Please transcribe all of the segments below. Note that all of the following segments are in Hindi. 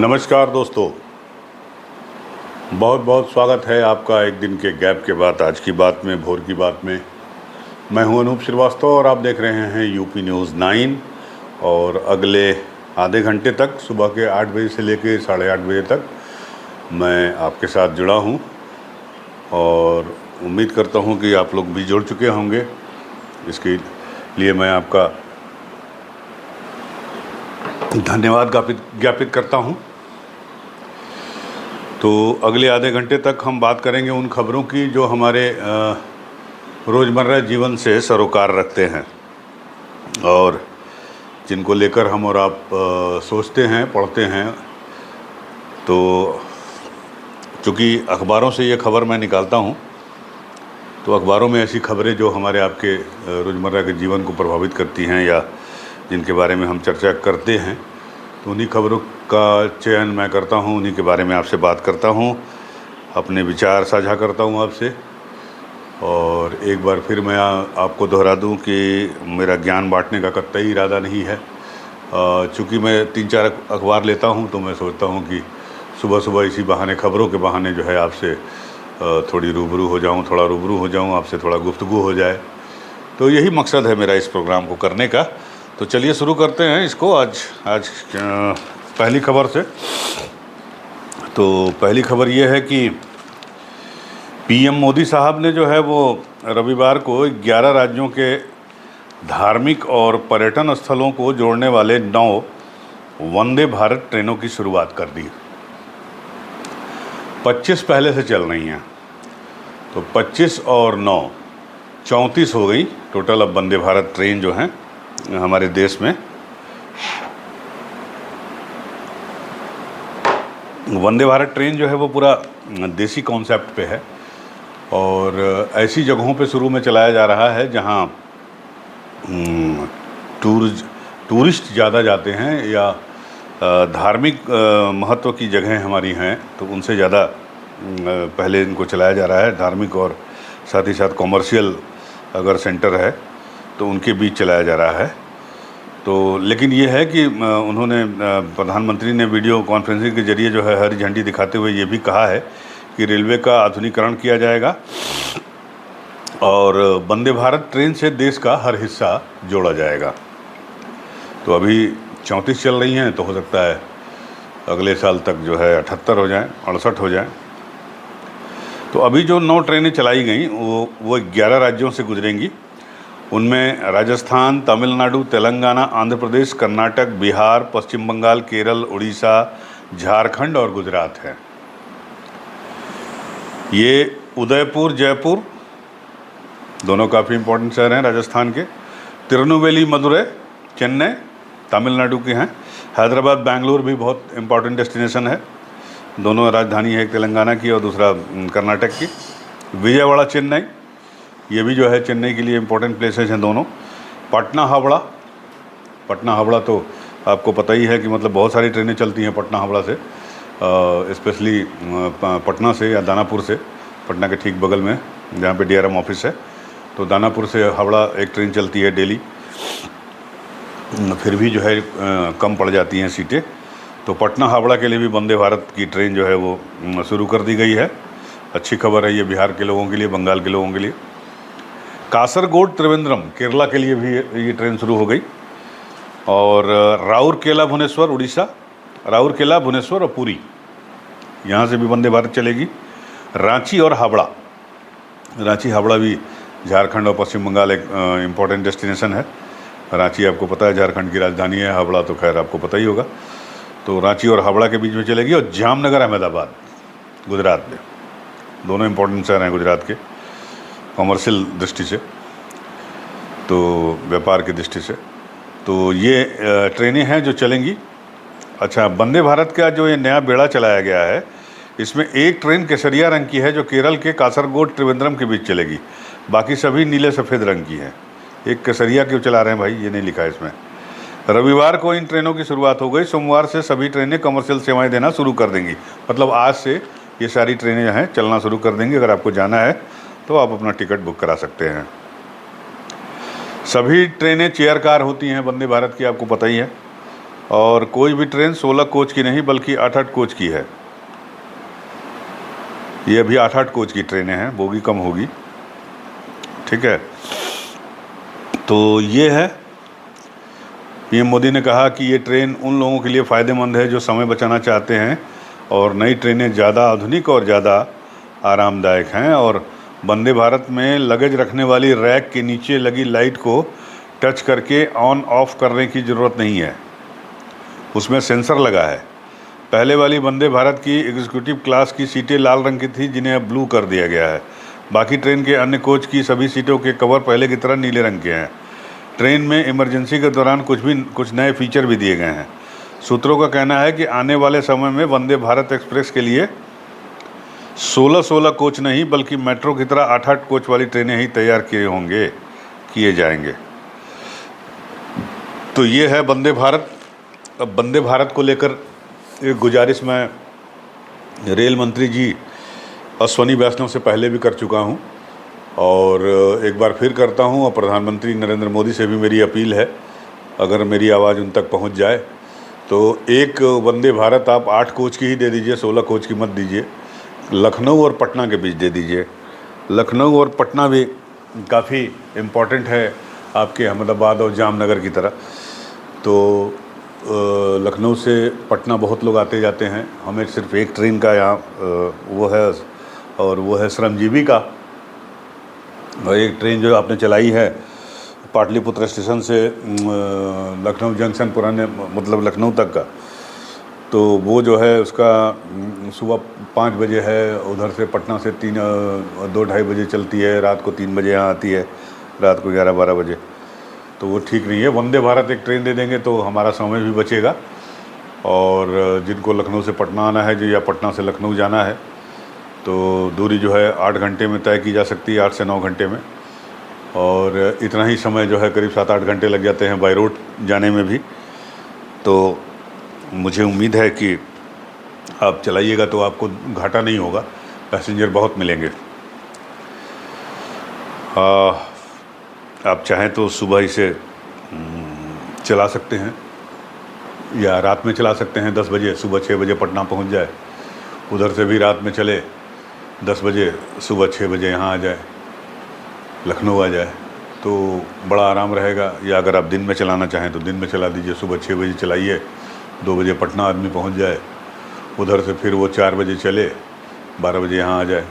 नमस्कार दोस्तों, बहुत बहुत स्वागत है आपका एक दिन के गैप के बाद आज की बात में, भोर की बात में। मैं हूं अनूप श्रीवास्तव और आप देख रहे हैं यूपी न्यूज़ 9। और अगले आधे घंटे तक, सुबह के 8 बजे से लेकर 8:30 बजे तक मैं आपके साथ जुड़ा हूं और उम्मीद करता हूं कि आप लोग भी जुड़ चुके होंगे। इसके लिए मैं आपका धन्यवाद ज्ञापित करता हूं। तो अगले आधे घंटे तक हम बात करेंगे उन खबरों की जो हमारे रोज़मर्रा जीवन से सरोकार रखते हैं और जिनको लेकर हम और आप सोचते हैं, पढ़ते हैं। तो चूँकि अखबारों से ये खबर मैं निकालता हूँ, तो अखबारों में ऐसी खबरें जो हमारे आपके रोज़मर्रा के जीवन को प्रभावित करती हैं या जिनके बारे में हम चर्चा करते हैं, तो उन्हीं खबरों का चयन मैं करता हूं, उन्हीं के बारे में आपसे बात करता हूं, अपने विचार साझा करता हूं आपसे। और एक बार फिर मैं आपको दोहरा दूं कि मेरा ज्ञान बांटने का कतई इरादा नहीं है। चूँकि मैं 3-4 अखबार लेता हूं, तो मैं सोचता हूं कि सुबह सुबह इसी बहाने, खबरों के बहाने जो है आपसे थोड़ी रूबरू हो जाऊं, थोड़ा रूबरू हो जाऊं, आपसे थोड़ा गुफ्तगू हो जाए। तो यही मकसद है मेरा इस प्रोग्राम को करने का। तो चलिए शुरू करते हैं इसको आज पहली खबर से। तो पहली खबर ये है कि पीएम मोदी साहब ने जो है वो रविवार को 11 राज्यों के धार्मिक और पर्यटन स्थलों को जोड़ने वाले 9 वंदे भारत ट्रेनों की शुरुआत कर दी। 25 पहले से चल रही हैं, तो 25 और 9 34 हो गई टोटल अब वंदे भारत ट्रेन जो हैं हमारे देश में। वंदे भारत ट्रेन जो है वो पूरा देसी कॉन्सेप्ट पे है और ऐसी जगहों पे शुरू में चलाया जा रहा है जहां टूरिस्ट ज़्यादा जाते हैं या धार्मिक महत्व की जगहें हमारी हैं, तो उनसे ज़्यादा पहले इनको चलाया जा रहा है। धार्मिक और साथ ही साथ कॉमर्शियल अगर सेंटर है तो उनके बीच चलाया जा रहा है। तो लेकिन ये है कि उन्होंने, प्रधानमंत्री ने वीडियो कॉन्फ्रेंसिंग के जरिए जो है हरी झंडी दिखाते हुए ये भी कहा है कि रेलवे का आधुनिकीकरण किया जाएगा और वंदे भारत ट्रेन से देश का हर हिस्सा जोड़ा जाएगा। तो अभी 34 चल रही हैं, तो हो सकता है अगले साल तक जो है 78 हो जाए, 68 हो जाए। तो अभी जो 9 ट्रेनें चलाई गई वो 11 राज्यों से गुजरेंगी। उनमें राजस्थान, तमिलनाडु, तेलंगाना, आंध्र प्रदेश, कर्नाटक, बिहार, पश्चिम बंगाल, केरल, उड़ीसा, झारखंड और गुजरात है। ये उदयपुर, जयपुर दोनों काफ़ी इम्पोर्टेंट शहर हैं राजस्थान के। तिरुनेलवेली, मदुरै, चेन्नई तमिलनाडु के हैं। हैदराबाद, बेंगलुरु भी बहुत इम्पोर्टेंट डेस्टिनेशन है। दोनों राजधानी है, एक तेलंगाना की और दूसरा कर्नाटक की। विजयवाड़ा, चेन्नई, ये भी जो है चेन्नई के लिए इम्पोर्टेंट प्लेसेस हैं दोनों। पटना, हावड़ा तो आपको पता ही है कि मतलब बहुत सारी ट्रेनें चलती हैं पटना हावड़ा से, स्पेशली पटना से या दानापुर से, पटना के ठीक बगल में जहाँ पे DRM ऑफिस है। तो दानापुर से हावड़ा एक ट्रेन चलती है डेली, फिर भी जो है कम पड़ जाती हैं सीटें। तो पटना हावड़ा के लिए भी वंदे भारत की ट्रेन जो है वो शुरू कर दी गई है। अच्छी खबर है ये बिहार के लोगों के लिए, बंगाल के लोगों के लिए। कासरगोड, त्रिवेंद्रम, केरला के लिए भी ये ट्रेन शुरू हो गई। और राउरकेला, भुवनेश्वर, उड़ीसा, राउरकेला, भुवनेश्वर और पुरी, यहाँ से भी वंदे भारत चलेगी। रांची और हावड़ा, रांची हावड़ा भी झारखंड और पश्चिम बंगाल एक इम्पॉर्टेंट डेस्टिनेशन है। रांची आपको पता है झारखंड की राजधानी है, हावड़ा तो खैर आपको पता ही होगा। तो रांची और हावड़ा के बीच में चलेगी। और जामनगर, अहमदाबाद, गुजरात में, दोनों इम्पोर्टेंट शहर हैं गुजरात के कॉमर्शियल दृष्टि से, तो व्यापार की दृष्टि से। तो ये ट्रेनें हैं जो चलेंगी। अच्छा, वंदे भारत का जो ये नया बेड़ा चलाया गया है, इसमें एक ट्रेन केसरिया रंग की है जो केरल के कासरगोड, त्रिवेंद्रम के बीच चलेगी। बाकी सभी नीले सफ़ेद रंग की हैं। एक केसरिया क्यों चला रहे हैं भाई, ये नहीं लिखा है इसमें। रविवार को इन ट्रेनों की शुरुआत हो गई। सोमवार से सभी ट्रेनें कमर्शियल सेवाएं देना शुरू कर देंगी। मतलब आज से ये सारी ट्रेनें जो हैं चलना शुरू कर देंगी। अगर आपको जाना है तो आप अपना टिकट बुक करा सकते हैं। सभी ट्रेनें चेयर कार होती हैं वंदे भारत की, आपको पता ही है। और कोई भी ट्रेन 16 कोच की नहीं बल्कि 8-8 कोच की है। ये अभी 8-8 कोच की ट्रेनें हैं, बोगी कम होगी, ठीक है। तो ये है, पीएम मोदी ने कहा कि ये ट्रेन उन लोगों के लिए फ़ायदेमंद है जो समय बचाना चाहते हैं, और नई ट्रेनें ज़्यादा आधुनिक और ज़्यादा आरामदायक हैं। और वंदे भारत में लगेज रखने वाली रैक के नीचे लगी लाइट को टच करके ऑन ऑफ करने की ज़रूरत नहीं है, उसमें सेंसर लगा है। पहले वाली वंदे भारत की एग्जीक्यूटिव क्लास की सीटें लाल रंग की थी, जिन्हें अब ब्लू कर दिया गया है। बाकी ट्रेन के अन्य कोच की सभी सीटों के कवर पहले की तरह नीले रंग के हैं। ट्रेन में इमरजेंसी के दौरान कुछ नए फीचर भी दिए गए हैं। सूत्रों का कहना है कि आने वाले समय में वंदे भारत एक्सप्रेस के लिए 16 कोच नहीं बल्कि मेट्रो की तरह 8-8 कोच वाली ट्रेनें ही तैयार किए जाएंगे। तो ये है वंदे भारत। अब वंदे भारत को लेकर एक गुजारिश मैं रेल मंत्री जी अश्वनी वैष्णव से पहले भी कर चुका हूँ, और एक बार फिर करता हूँ। और प्रधानमंत्री नरेंद्र मोदी से भी मेरी अपील है, अगर मेरी आवाज़ उन तक पहुँच जाए तो एक वंदे भारत आप 8 कोच की ही दे दीजिए, 16 कोच की मत दीजिए। लखनऊ और पटना के बीच दे दीजिए। लखनऊ और पटना भी काफ़ी इम्पोर्टेंट है आपके अहमदाबाद और जामनगर की तरह। तो लखनऊ से पटना बहुत लोग आते जाते हैं। हमें सिर्फ एक ट्रेन का यहाँ वो है, और वो है श्रमजीवी का। और एक ट्रेन जो आपने चलाई है पाटलिपुत्र स्टेशन से लखनऊ जंक्शन पुराने मतलब लखनऊ तक का, तो वो जो है उसका सुबह 5 बजे है, उधर से पटना से 2-2:30 बजे चलती है, रात को 3 बजे यहाँ आती है, रात को 11-12 बजे। तो वो ठीक नहीं है। वंदे भारत एक ट्रेन दे देंगे तो हमारा समय भी बचेगा, और जिनको लखनऊ से पटना आना है या पटना से लखनऊ जाना है तो दूरी जो है 8 घंटे में तय की जा सकती है, 8 से 9 घंटे में। और इतना ही समय जो है करीब 7-8 घंटे लग जाते हैं बाई रोड जाने में भी। तो मुझे उम्मीद है कि आप चलाइएगा तो आपको घाटा नहीं होगा, पैसेंजर बहुत मिलेंगे। आप चाहें तो सुबह इसे चला सकते हैं या रात में चला सकते हैं 10 बजे, सुबह 6 बजे पटना पहुंच जाए, उधर से भी रात में चले 10 बजे, सुबह 6 बजे यहाँ आ जाए, लखनऊ आ जाए, तो बड़ा आराम रहेगा। या अगर आप दिन में चलाना चाहें तो दिन में चला दीजिए, सुबह 6 बजे चलाइए, 2 बजे पटना आदमी पहुंच जाए, उधर से फिर वो 4 बजे चले, 12 बजे यहाँ आ जाए।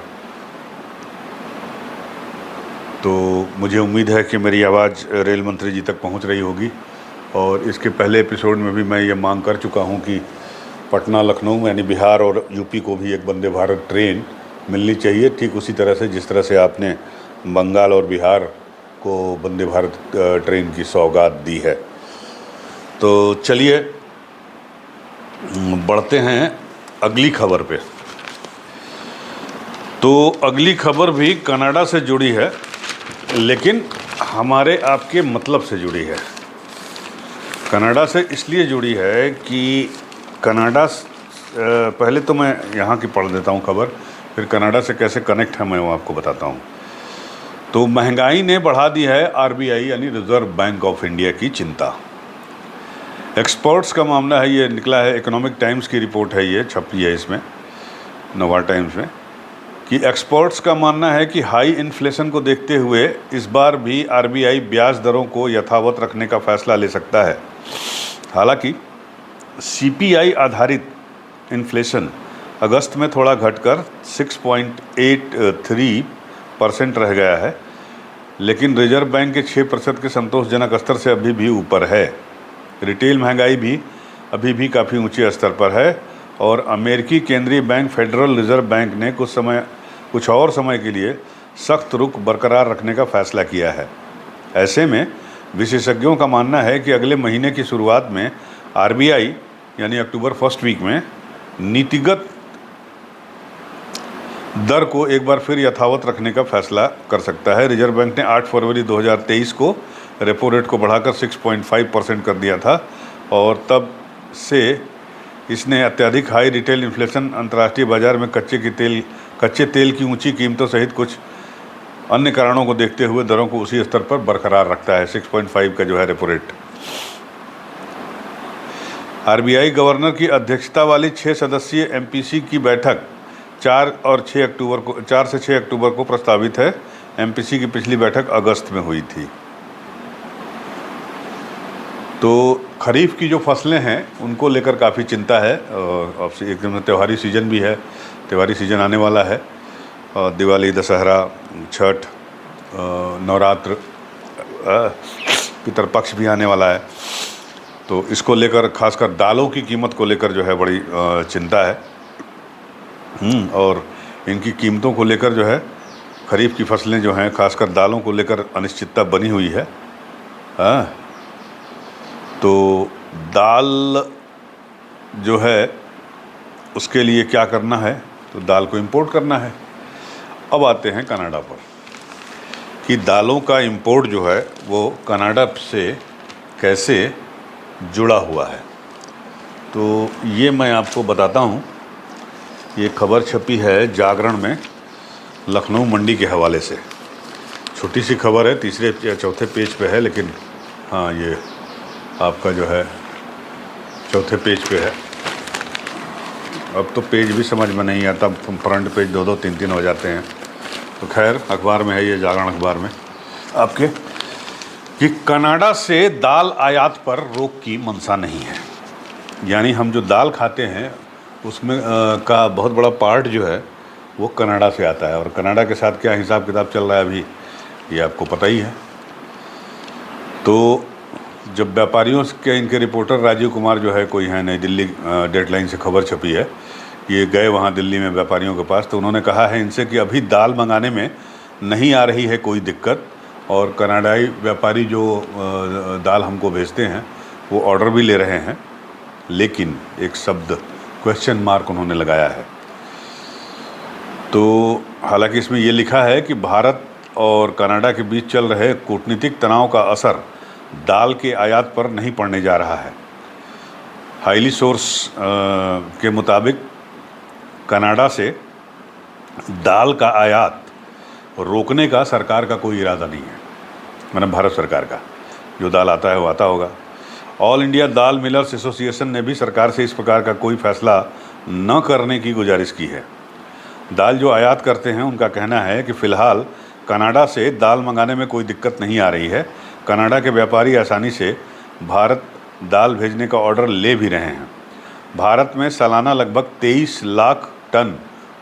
तो मुझे उम्मीद है कि मेरी आवाज़ रेल मंत्री जी तक पहुंच रही होगी। और इसके पहले एपिसोड में भी मैं ये मांग कर चुका हूं कि पटना लखनऊ यानी बिहार और यूपी को भी एक वंदे भारत ट्रेन मिलनी चाहिए, ठीक उसी तरह से जिस तरह से आपने बंगाल और बिहार को वंदे भारत ट्रेन की सौगात दी है। तो चलिए बढ़ते हैं अगली खबर पे। तो अगली खबर भी कनाडा से जुड़ी है, लेकिन हमारे आपके मतलब से जुड़ी है। कनाडा से इसलिए जुड़ी है कि कनाडा, पहले तो मैं यहाँ की पढ़ देता हूँ खबर, फिर कनाडा से कैसे कनेक्ट है मैं वो आपको बताता हूँ। तो महंगाई ने बढ़ा दी है आरबीआई यानी रिजर्व बैंक ऑफ इंडिया की चिंता। एक्सपर्ट्स का मामला है, ये निकला है इकोनॉमिक टाइम्स की रिपोर्ट है, ये छपी है इसमें नवा टाइम्स में, कि एक्सपर्ट्स का मानना है कि हाई इन्फ्लेशन को देखते हुए इस बार भी आरबीआई ब्याज दरों को यथावत रखने का फैसला ले सकता है। हालांकि सीपीआई आधारित इन्फ्लेशन अगस्त में थोड़ा घटकर 6.83% रह गया है, लेकिन रिजर्व बैंक के 6% के संतोषजनक स्तर से अभी भी ऊपर है। रिटेल महंगाई भी अभी भी काफ़ी ऊंचे स्तर पर है, और अमेरिकी केंद्रीय बैंक फेडरल रिजर्व बैंक ने कुछ और समय के लिए सख्त रुख बरकरार रखने का फैसला किया है। ऐसे में विशेषज्ञों का मानना है कि अगले महीने की शुरुआत में आरबीआई यानी अक्टूबर फर्स्ट वीक में नीतिगत दर को एक बार फिर यथावत रखने का फैसला कर सकता है। रिजर्व बैंक ने 8 फरवरी 2023 को रेपो रेट को बढ़ाकर 6.5% कर दिया था, और तब से इसने अत्यधिक हाई रिटेल इन्फ्लेशन, अंतर्राष्ट्रीय बाजार में कच्चे तेल की ऊंची कीमतों सहित कुछ अन्य कारणों को देखते हुए दरों को उसी स्तर पर बरकरार रखता है, 6.5 का जो है रेपो रेट। आरबीआई गवर्नर की अध्यक्षता वाली 6 सदस्यीय एमपीसी की बैठक 4 से 6 अक्टूबर को प्रस्तावित है। एमपीसी की पिछली बैठक अगस्त में हुई थी। तो खरीफ की जो फसलें हैं उनको लेकर काफ़ी चिंता है, और अब एकदम त्यौहारी सीज़न भी है, त्यौहारी सीज़न आने वाला है, और दिवाली, दशहरा, छठ, नवरात्र, पितरपक्ष भी आने वाला है। तो इसको लेकर खासकर दालों की कीमत को लेकर जो है बड़ी चिंता है। और इनकी कीमतों को लेकर जो है खरीफ की फसलें जो हैं खासकर दालों को लेकर अनिश्चितता बनी हुई है। तो दाल जो है उसके लिए क्या करना है, तो दाल को इंपोर्ट करना है। अब आते हैं कनाडा पर कि दालों का इंपोर्ट जो है वो कनाडा से कैसे जुड़ा हुआ है। तो ये मैं आपको बताता हूँ। ये खबर छपी है जागरण में लखनऊ मंडी के हवाले से। छोटी सी खबर है, तीसरे या चौथे पेज पे है, लेकिन हाँ ये आपका जो है चौथे पेज पे है। अब तो पेज भी समझ में नहीं आता, फ्रंट पेज 2-2, 3-3 हो जाते हैं। तो खैर अखबार में है, ये जागरण अखबार में आपके, कि कनाडा से दाल आयात पर रोक की मंशा नहीं है। यानी हम जो दाल खाते हैं उसमें का बहुत बड़ा पार्ट जो है वो कनाडा से आता है, और कनाडा के साथ क्या हिसाब किताब चल रहा है अभी ये आपको पता ही है। तो जब व्यापारियों के इनके रिपोर्टर राजीव कुमार जो है कोई है, नई दिल्ली डेडलाइन से खबर छपी है, ये गए वहाँ दिल्ली में व्यापारियों के पास, तो उन्होंने कहा है इनसे कि अभी दाल मंगाने में नहीं आ रही है कोई दिक्कत, और कनाडाई व्यापारी जो दाल हमको भेजते हैं वो ऑर्डर भी ले रहे हैं, लेकिन एक शब्द क्वेश्चन मार्क उन्होंने लगाया है। तो हालांकि इसमें ये लिखा है कि भारत और कनाडा के बीच चल रहे कूटनीतिक तनाव का असर दाल के आयात पर नहीं पड़ने जा रहा है। हाईली सोर्स के मुताबिक कनाडा से दाल का आयात रोकने का सरकार का कोई इरादा नहीं है, मतलब भारत सरकार का। जो दाल आता है वो आता होगा। ऑल इंडिया दाल मिलर्स एसोसिएशन ने भी सरकार से इस प्रकार का कोई फैसला न करने की गुजारिश की है। दाल जो आयात करते हैं उनका कहना है कि फ़िलहाल कनाडा से दाल मंगाने में कोई दिक्कत नहीं आ रही है। कनाडा के व्यापारी आसानी से भारत दाल भेजने का ऑर्डर ले भी रहे हैं। भारत में सालाना लगभग 23 लाख टन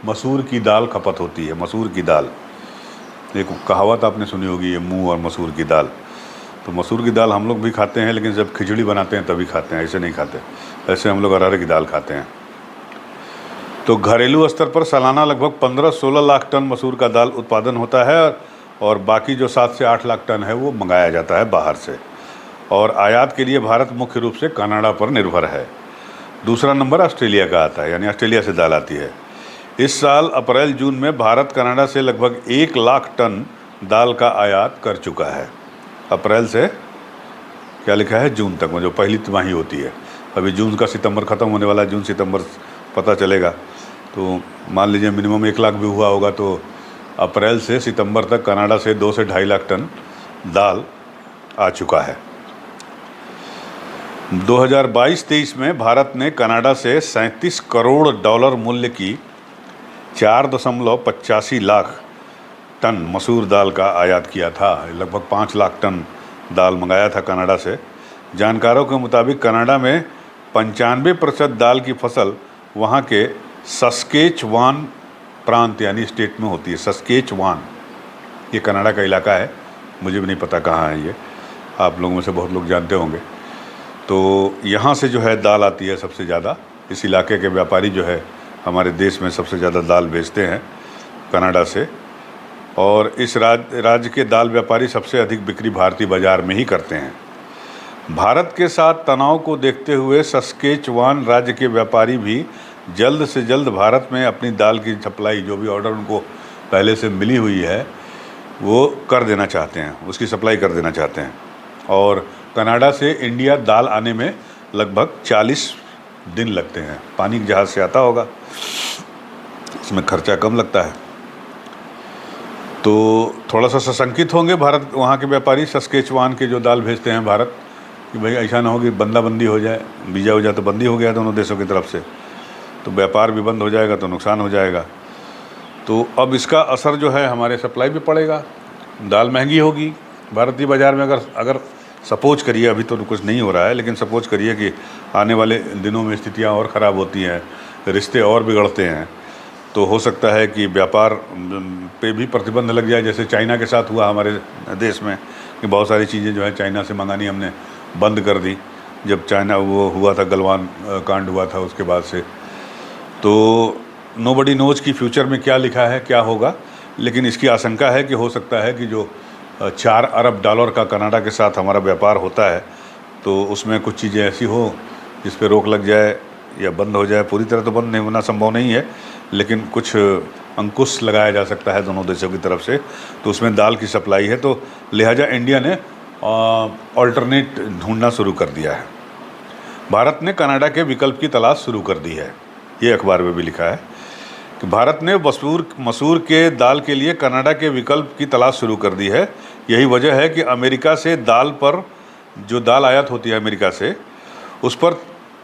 मसूर की दाल खपत होती है। मसूर की दाल, एक कहावत आपने सुनी होगी, ये मूंग और मसूर की दाल। तो मसूर की दाल हम लोग भी खाते हैं, लेकिन जब खिचड़ी बनाते हैं तभी खाते हैं, ऐसे नहीं खाते। ऐसे हम लोग अरहर की दाल खाते हैं। तो घरेलू स्तर पर सालाना लगभग 15-16 लाख टन मसूर का दाल उत्पादन होता है, और बाकी जो 7 से 8 लाख टन है वो मंगाया जाता है बाहर से। और आयात के लिए भारत मुख्य रूप से कनाडा पर निर्भर है। दूसरा नंबर ऑस्ट्रेलिया का आता है, यानी ऑस्ट्रेलिया से दाल आती है। इस साल अप्रैल-जून में भारत कनाडा से लगभग 1 लाख टन दाल का आयात कर चुका है। अप्रैल से क्या लिखा है, जून तक में, जो पहली तिमाही होती है। अभी जून का सितंबर ख़त्म होने वाला है, जून सितंबर पता चलेगा। तो मान लीजिए मिनिमम 1 लाख भी हुआ होगा, तो अप्रैल से सितंबर तक कनाडा से 2 से 2.5 लाख टन दाल आ चुका है। 2022-23 में भारत ने कनाडा से $37 करोड़ मूल्य की 4.85 लाख टन मसूर दाल का आयात किया था। लगभग 5 लाख टन दाल मंगाया था कनाडा से। जानकारों के मुताबिक कनाडा में 95% दाल की फसल वहाँ के सस्केचवान प्रांत यानी स्टेट में होती है। सस्केचवान ये कनाडा का इलाका है, मुझे भी नहीं पता कहाँ है ये, आप लोगों में से बहुत लोग जानते होंगे। तो यहाँ से जो है दाल आती है सबसे ज़्यादा। इस इलाके के व्यापारी जो है हमारे देश में सबसे ज़्यादा दाल बेचते हैं कनाडा से, और इस राज्य के दाल व्यापारी सबसे अधिक बिक्री भारतीय बाज़ार में ही करते हैं। भारत के साथ तनाव को देखते हुए सस्केचवान राज्य के व्यापारी भी जल्द से जल्द भारत में अपनी दाल की सप्लाई, जो भी ऑर्डर उनको पहले से मिली हुई है, वो कर देना चाहते हैं, उसकी सप्लाई कर देना चाहते हैं। और कनाडा से इंडिया दाल आने में लगभग 40 दिन लगते हैं। पानी के जहाज़ से आता होगा, इसमें खर्चा कम लगता है। तो थोड़ा सा सशंकित होंगे भारत, वहाँ के व्यापारी सस्केचवान के जो दाल भेजते हैं भारत, कि भाई ऐसा ना हो कि बंदी हो जाए, वीज़ा हो जाए तो बंदी हो गया दोनों देशों की तरफ से, तो व्यापार भी बंद हो जाएगा तो नुकसान हो जाएगा। तो अब इसका असर जो है हमारे सप्लाई पे पड़ेगा, दाल महंगी होगी भारतीय बाज़ार में। अगर सपोज करिए, अभी तो कुछ नहीं हो रहा है, लेकिन सपोज करिए कि आने वाले दिनों में स्थितियाँ और ख़राब होती हैं, रिश्ते और बिगड़ते हैं, तो हो सकता है कि व्यापार पे भी प्रतिबंध लग जाए, जैसे चाइना के साथ हुआ हमारे देश में कि बहुत सारी चीज़ें जो है चाइना से मंगानी हमने बंद कर दी जब चाइना वो हुआ था, गलवान कांड हुआ था उसके बाद से। तो नोबडी नोज की फ्यूचर में क्या लिखा है, क्या होगा, लेकिन इसकी आशंका है कि हो सकता है कि जो 4 अरब डॉलर का कनाडा के साथ हमारा व्यापार होता है, तो उसमें कुछ चीज़ें ऐसी हो जिस पे रोक लग जाए या बंद हो जाए। पूरी तरह तो बंद नहीं होना संभव नहीं है, लेकिन कुछ अंकुश लगाया जा सकता है दोनों देशों की तरफ से। तो उसमें दाल की सप्लाई है, तो लिहाजा इंडिया ने ऑल्टरनेट ढूंढना शुरू कर दिया है। भारत ने कनाडा के विकल्प की तलाश शुरू कर दी है, ये अखबार में भी लिखा है कि भारत ने मसूर के दाल के लिए कनाडा के विकल्प की तलाश शुरू कर दी है। यही वजह है कि अमेरिका से दाल पर, जो दाल आयात होती है अमेरिका से, उस पर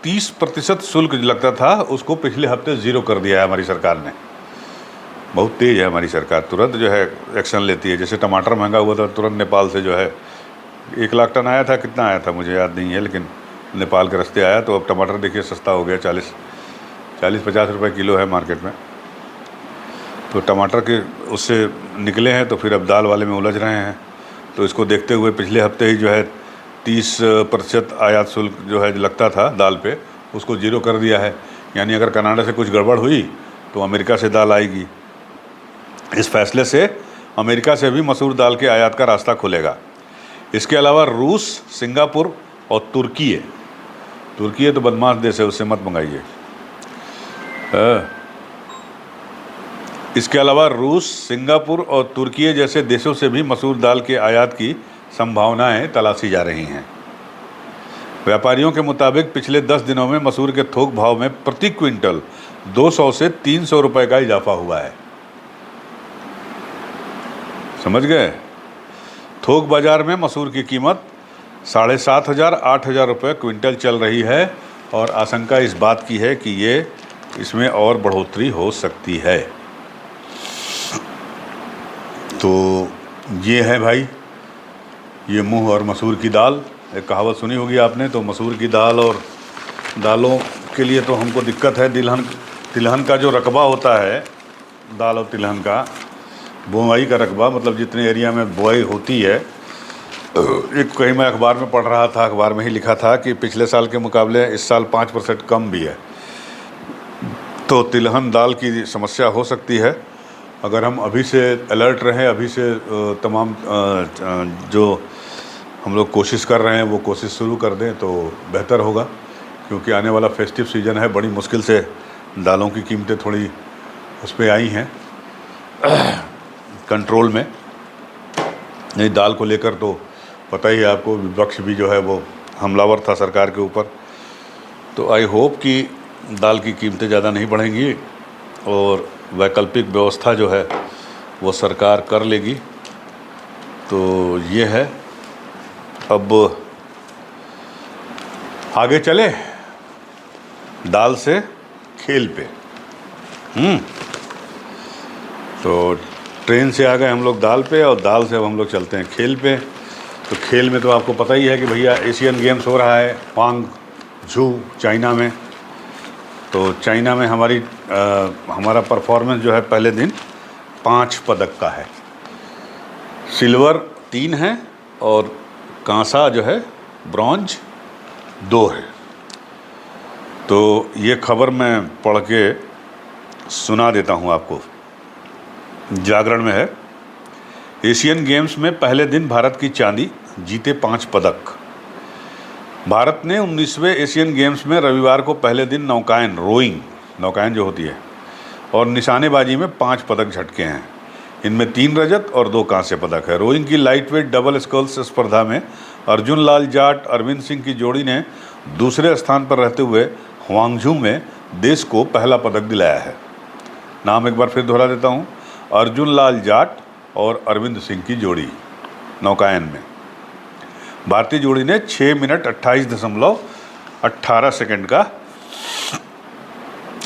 30% शुल्क लगता था, उसको पिछले हफ्ते ज़ीरो कर दिया है हमारी सरकार ने। बहुत तेज़ है हमारी सरकार, तुरंत जो है एक्शन लेती है। जैसे टमाटर महंगा हुआ था, तुरंत नेपाल से जो है 1 लाख टन आया था, कितना आया था मुझे याद नहीं है, लेकिन नेपाल के रास्ते आया। तो अब टमाटर देखिए सस्ता हो गया, 40-50 रुपये किलो है मार्केट में। तो टमाटर के उससे निकले हैं, तो फिर अब दाल वाले में उलझ रहे हैं। तो इसको देखते हुए पिछले हफ्ते ही जो है 30% आयात शुल्क जो है लगता था दाल पे, उसको ज़ीरो कर दिया है। यानी अगर कनाडा से कुछ गड़बड़ हुई तो अमेरिका से दाल आएगी। इस फैसले से अमेरिका से भी मसूर दाल के आयात का रास्ता खुलेगा। इसके अलावा रूस, सिंगापुर और तुर्की तो बदमाश देश है, उससे मत मंगाइए। इसके अलावा रूस, सिंगापुर और तुर्की जैसे देशों से भी मसूर दाल के आयात की संभावनाएं तलाशी जा रही हैं। व्यापारियों के मुताबिक पिछले 10 दिनों में मसूर के थोक भाव में प्रति क्विंटल 200 से 300 रुपये का इजाफा हुआ है। समझ गए? थोक बाजार में मसूर की कीमत 7,500-8,000 रुपये क्विंटल चल रही है, और आशंका इस बात की है कि इसमें और बढ़ोतरी हो सकती है। तो ये है भाई, ये मूंग और मसूर की दाल। एक कहावत सुनी होगी आपने, तो मसूर की दाल और दालों के लिए तो हमको दिक्कत है। तिलहन का जो रकबा होता है, दाल और तिलहन का बुआई का रकबा, मतलब जितने एरिया में बुआई होती है, एक कहीं मैं अखबार में पढ़ रहा था, अखबार में ही लिखा था कि पिछले साल के मुकाबले इस साल 5% कम भी है। तो तिलहन दाल की समस्या हो सकती है। अगर हम अभी से अलर्ट रहें, अभी से तमाम जो हम लोग कोशिश कर रहे हैं वो कोशिश शुरू कर दें तो बेहतर होगा, क्योंकि आने वाला फेस्टिव सीज़न है। बड़ी मुश्किल से दालों की कीमतें थोड़ी उस पर आई हैं कंट्रोल में। नहीं, दाल को लेकर तो पता ही है आपको, विपक्ष भी जो है वो हमलावर था सरकार के ऊपर। तो आई होप कि दाल की कीमतें ज़्यादा नहीं बढ़ेंगी और वैकल्पिक व्यवस्था जो है वो सरकार कर लेगी। तो ये है। अब आगे चले दाल से खेल पे। तो ट्रेन से आ गए हम लोग दाल पे, और दाल से अब हम लोग चलते हैं खेल पे। तो खेल में तो आपको पता ही है कि भैया एशियन गेम्स हो रहा है ग्वांगझू, चाइना में। तो चाइना में हमारा परफॉर्मेंस जो है पहले दिन 5 पदक का है। सिल्वर 3 है और कांसा जो है ब्रॉन्ज 2 है। तो ये खबर मैं पढ़ के सुना देता हूँ आपको। जागरण में है, एशियन गेम्स में पहले दिन भारत की चांदी, जीते 5 पदक। भारत ने 19वें एशियन गेम्स में रविवार को पहले दिन नौकायन, रोइंग नौकायन जो होती है, और निशानेबाजी में 5 पदक झटके हैं। इनमें 3 रजत और 2 कांस्य पदक है। रोइंग की लाइटवेट डबल स्कल्स स्पर्धा में अर्जुन लाल जाट अरविंद सिंह की जोड़ी ने दूसरे स्थान पर रहते हुए ग्वांगझू में देश को पहला पदक दिलाया है। नाम एक बार फिर दोहरा देता हूँ, अर्जुन लाल जाट और अरविंद सिंह की जोड़ी नौकायन में। भारतीय जोड़ी ने 6 मिनट 28.18 सेकंड का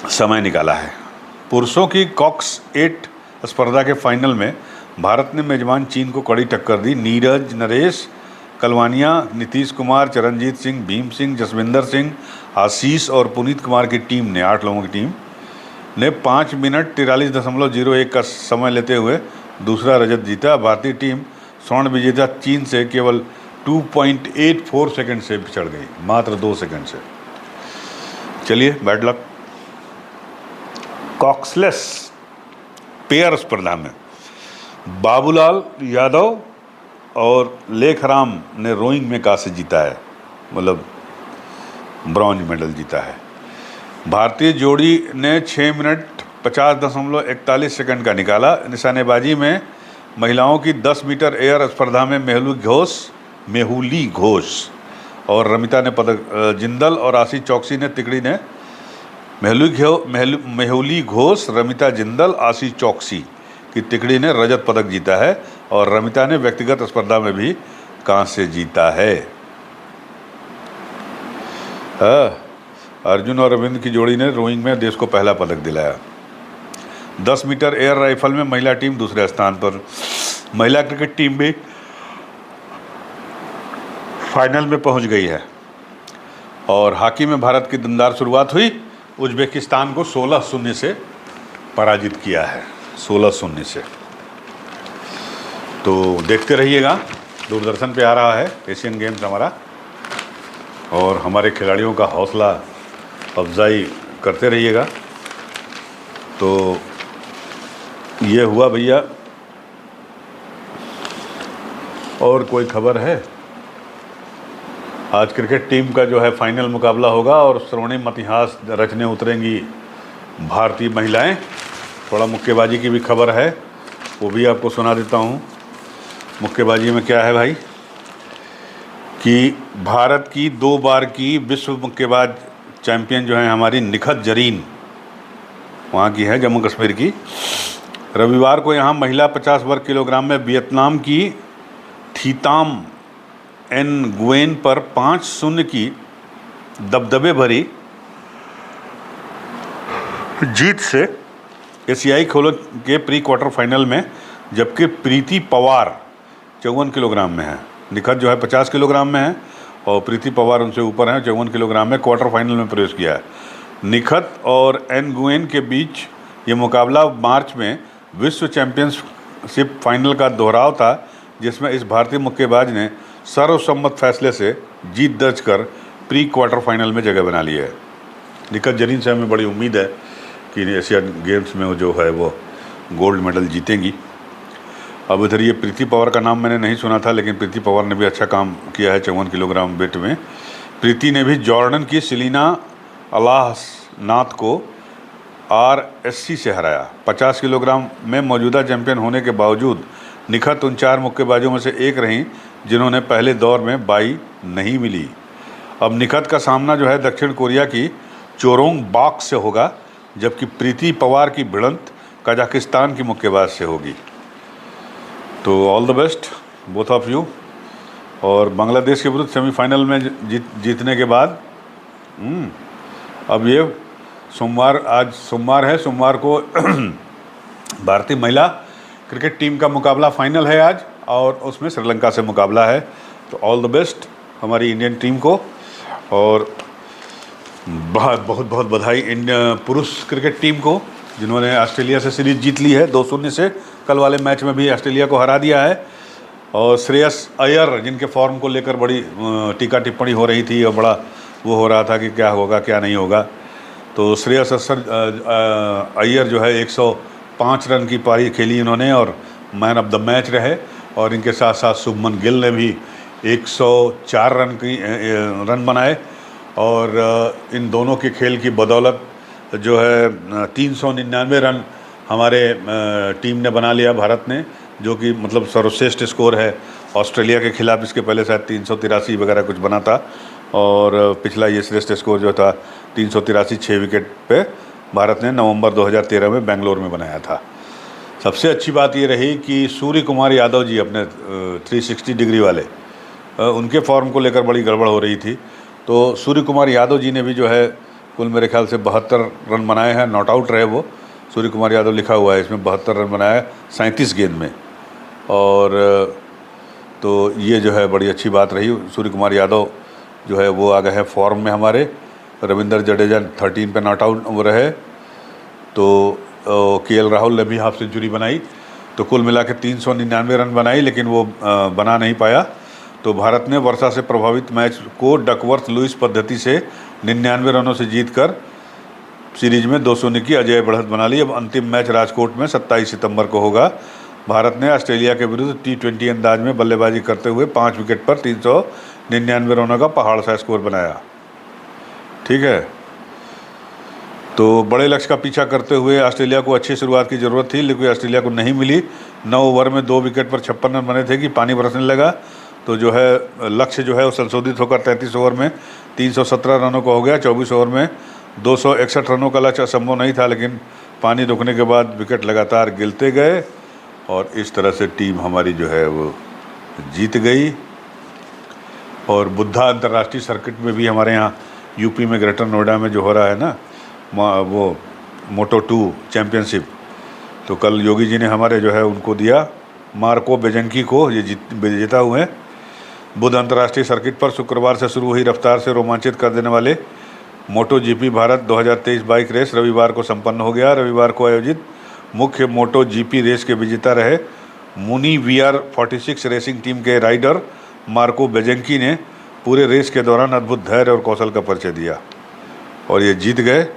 समय निकाला है। पुरुषों की कॉक्स 8 स्पर्धा के फाइनल में भारत ने मेजबान चीन को कड़ी टक्कर दी। नीरज, नरेश, कलवानिया, नीतीश कुमार, चरणजीत सिंह, भीम सिंह, जसविंदर सिंह, आशीष और पुनीत कुमार की टीम ने 8 लोगों की टीम ने 5 मिनट 43.01 का समय लेते हुए दूसरा रजत जीता। भारतीय टीम स्वर्ण विजेता चीन से केवल 2.84 सेकंड से पिछड़ गई, मात्र 2 सेकंड से। चलिए, बैड लक। कॉक्सलेस पेयर स्पर्धा में बाबूलाल यादव और लेखराम ने रोइंग में कांस्य जीता है, मतलब ब्रॉन्ज मेडल जीता है। भारतीय जोड़ी ने 6 मिनट 50.41 सेकंड का निकाला। निशानेबाजी में महिलाओं की 10 मीटर एयर स्पर्धा में मेहुली घोष और रमिता ने पदक, जिंदल और आशीष चौकसी ने तिकड़ी ने मेहुली घोष, रमिता जिंदल, आशीष चौकसी की तिकड़ी ने रजत पदक जीता है और रमिता ने व्यक्तिगत स्पर्धा में भी कांस्य जीता है। अर्जुन और अरविंद की जोड़ी ने रोइंग में देश को पहला पदक दिलाया। 10 मीटर एयर राइफल में महिला टीम दूसरे स्थान पर। महिला क्रिकेट टीम भी फाइनल में पहुंच गई है। और हॉकी में भारत की दमदार शुरुआत हुई। उज्बेकिस्तान को 16-0 से पराजित किया है, 16-0 से। तो देखते रहिएगा, दूरदर्शन पे आ रहा है एशियन गेम्स हमारा, और हमारे खिलाड़ियों का हौसला अफजाई करते रहिएगा। तो ये हुआ भैया। और कोई खबर है? आज क्रिकेट टीम का जो है फाइनल मुकाबला होगा और स्वर्णिम इतिहास रचने उतरेंगी भारतीय महिलाएं। थोड़ा मुक्केबाजी की भी खबर है, वो भी आपको सुना देता हूँ। मुक्केबाजी में क्या है भाई कि भारत की 2 बार की विश्व मुक्केबाज चैंपियन जो है हमारी निखत जरीन, वहाँ की है, जम्मू कश्मीर की। रविवार को यहाँ महिला 50 वर्ग किलोग्राम में वियतनाम की थीताम एन गुएन पर 5-0 की दबदबे भरी जीत से एशियाई खेलों के प्री क्वार्टर फाइनल में, जबकि प्रीति पवार 54 किलोग्राम में है, निखत जो है 50 किलोग्राम में है और प्रीति पवार उनसे ऊपर है, 54 किलोग्राम में क्वार्टर फाइनल में प्रवेश किया है। निखत और एन गुएन के बीच ये मुकाबला मार्च में विश्व चैंपियनशिप फाइनल का दोहराव था, जिसमें इस भारतीय मुक्केबाज ने सर्वसम्मत फैसले से जीत दर्ज कर प्री क्वार्टर फाइनल में जगह बना ली है। निखत जरीन से हमें बड़ी उम्मीद है कि एशियन गेम्स में वो जो है वो गोल्ड मेडल जीतेंगी। अब इधर ये प्रीति पवार का नाम मैंने नहीं सुना था, लेकिन प्रीति पवार ने भी अच्छा काम किया है 54 किलोग्राम वेट में। प्रीति ने भी जॉर्डन की सेलिना अलाहनाथ को RSC से हराया। 50 किलोग्राम में मौजूदा चैंपियन होने के बावजूद निखत उन 4 मुक्केबाजों में से एक रहीं जिन्होंने पहले दौर में बाई नहीं मिली। अब निखत का सामना जो है दक्षिण कोरिया की चोरोंग बाक से होगा, जबकि प्रीति पवार की भिड़ंत कजाकिस्तान की मुक्केबाज से होगी। तो all the best both of you. और बांग्लादेश के विरुद्ध सेमीफाइनल में जीतने के बाद अब ये आज सोमवार है, सोमवार को भारतीय महिला क्रिकेट टीम का मुकाबला फाइनल है आज, और उसमें श्रीलंका से मुकाबला है। तो ऑल द बेस्ट हमारी इंडियन टीम को, और बहुत बहुत बधाई पुरुष क्रिकेट टीम को जिन्होंने ऑस्ट्रेलिया से सीरीज़ जीत ली है 2-0 से। कल वाले मैच में भी ऑस्ट्रेलिया को हरा दिया है। और श्रेयस अय्यर जिनके फॉर्म को लेकर बड़ी टीका टिप्पणी हो रही थी और बड़ा वो हो रहा था कि क्या होगा क्या नहीं होगा, तो श्रेयस अय्यर जो है 105 रन की पारी खेली इन्होंने और मैन ऑफ द मैच रहे। और इनके साथ साथ शुभमन गिल ने भी 104 रन बनाए। और इन दोनों के खेल की बदौलत जो है 399 रन हमारे टीम ने बना लिया, भारत ने, जो कि मतलब सर्वश्रेष्ठ स्कोर है। ऑस्ट्रेलिया के खिलाफ इसके पहले शायद 383 वगैरह कुछ बना था, और पिछला ये श्रेष्ठ स्कोर जो था 383 6 विकेट पे भारत ने नवंबर 2013 में बेंगलोर में बनाया था। सबसे अच्छी बात ये रही कि सूर्य कुमार यादव जी अपने 360 डिग्री वाले उनके फॉर्म को लेकर बड़ी गड़बड़ हो रही थी। तो सूर्य कुमार यादव जी ने भी जो है कुल मेरे ख्याल से 72 रन बनाए हैं, नॉट आउट रहे वो। सूर्य कुमार यादव लिखा हुआ है इसमें, 72 रन बनाया 37 गेंद में। और तो ये जो है बड़ी अच्छी बात रही। सूर्य कुमार यादव जो है वो आ गए हैं फॉर्म में हमारे। रविंद्र जडेजा 13 पे नॉट आउट रहे। तो केएल राहुल ने भी हाफ सेंचुरी बनाई। तो कुल मिला के 399 रन बनाई, लेकिन वो बना नहीं पाया। तो भारत ने वर्षा से प्रभावित मैच को डकवर्थ लुइस पद्धति से 99 रनों से जीतकर सीरीज में 2-0 की अजय बढ़त बना ली। अब अंतिम मैच राजकोट में 27 सितंबर को होगा। भारत ने ऑस्ट्रेलिया के विरुद्ध T20 अंदाज में बल्लेबाजी करते हुए 5 विकेट पर 399 रनों का पहाड़ सा स्कोर बनाया। ठीक है, तो बड़े लक्ष्य का पीछा करते हुए ऑस्ट्रेलिया को अच्छी शुरुआत की ज़रूरत थी, लेकिन ऑस्ट्रेलिया को नहीं मिली। 9 ओवर में 2 विकेट पर 56 रन बने थे कि पानी बरसने लगा। तो जो है लक्ष्य जो है वो संशोधित होकर 33 ओवर में 317 रनों का हो गया। 24 ओवर में 261 रनों का लक्ष्य असंभव नहीं था, लेकिन पानी रुकने के बाद विकेट लगातार गिरते गए और इस तरह से टीम हमारी जो है वो जीत गई। और बुद्धा अंतर्राष्ट्रीय सर्किट में भी हमारे यहाँ यूपी में ग्रेटर नोएडा में जो हो रहा है ना वो मोटो2 चैम्पियनशिप, तो कल योगी जी ने हमारे जो है उनको दिया, मार्को बेजंकी को, ये विजेता हुए। बुद्ध अंतर्राष्ट्रीय सर्किट पर शुक्रवार से शुरू हुई रफ्तार से रोमांचित कर देने वाले मोटो जीपी भारत 2023 बाइक रेस रविवार को संपन्न हो गया। रविवार को आयोजित मुख्य मोटो जीपी रेस के विजेता रहे मुनी VR46 रेसिंग टीम के राइडर मार्को बेजंकी ने पूरे रेस के दौरान अद्भुत धैर्य और कौशल का परिचय दिया और ये जीत गए।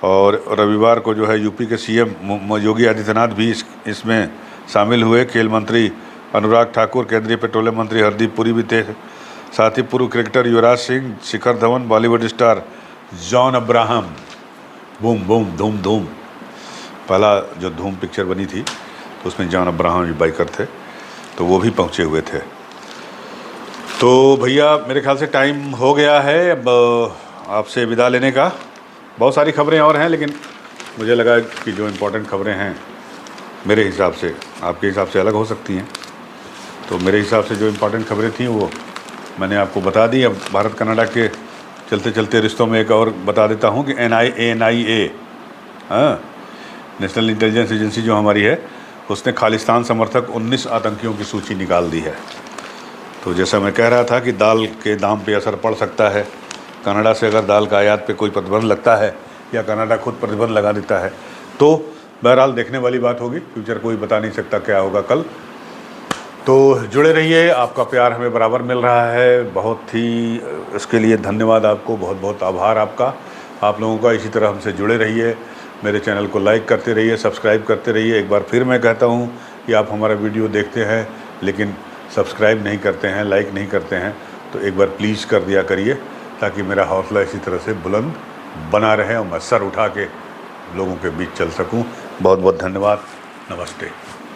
और रविवार को जो है यूपी के CM योगी आदित्यनाथ भी इसमें शामिल हुए। खेल मंत्री अनुराग ठाकुर, केंद्रीय पेट्रोलियम मंत्री हरदीप पुरी भी थे, साथ ही पूर्व cricketer Yuvraj Singh, Shikhar Dhawan, Bollywood star John Abraham, boom boom धूम धूम, पहला जो धूम पिक्चर बनी थी तो उसमें जॉन अब्राहम भी बाइकर थे, तो वो भी पहुँचे हुए थे। तो भैया मेरे ख्याल से टाइम हो गया है अब आपसे विदा लेने का। बहुत सारी खबरें और हैं, लेकिन मुझे लगा कि जो इम्पोर्टेंट खबरें हैं मेरे हिसाब से, आपके हिसाब से अलग हो सकती हैं, तो मेरे हिसाब से जो इम्पोर्टेंट खबरें थी वो मैंने आपको बता दी। अब भारत कनाडा के चलते चलते रिश्तों में एक और बता देता हूँ कि NIA नेशनल इंटेलिजेंस एजेंसी जो हमारी है, उसने खालिस्तान समर्थक 19 आतंकियों की सूची निकाल दी है। तो जैसा मैं कह रहा था कि दाल के दाम पे असर पड़ सकता है, कनाडा से अगर दाल का आयात पे कोई प्रतिबंध लगता है या कनाडा खुद प्रतिबंध लगा देता है तो बहरहाल देखने वाली बात होगी। फ्यूचर कोई बता नहीं सकता क्या होगा कल। तो जुड़े रहिए, आपका प्यार हमें बराबर मिल रहा है, बहुत ही इसके लिए धन्यवाद आपको, बहुत बहुत आभार आपका, आप लोगों का। इसी तरह हमसे जुड़े रहिए, मेरे चैनल को लाइक करते रहिए, सब्सक्राइब करते रहिए। एक बार फिर मैं कहता हूँ कि आप हमारा वीडियो देखते हैं लेकिन सब्सक्राइब नहीं करते हैं, लाइक नहीं करते हैं, तो एक बार प्लीज़ कर दिया करिए, ताकि मेरा हौसला इसी तरह से बुलंद बना रहे और मैं सर उठा के लोगों के बीच चल सकूं। बहुत बहुत धन्यवाद, नमस्ते।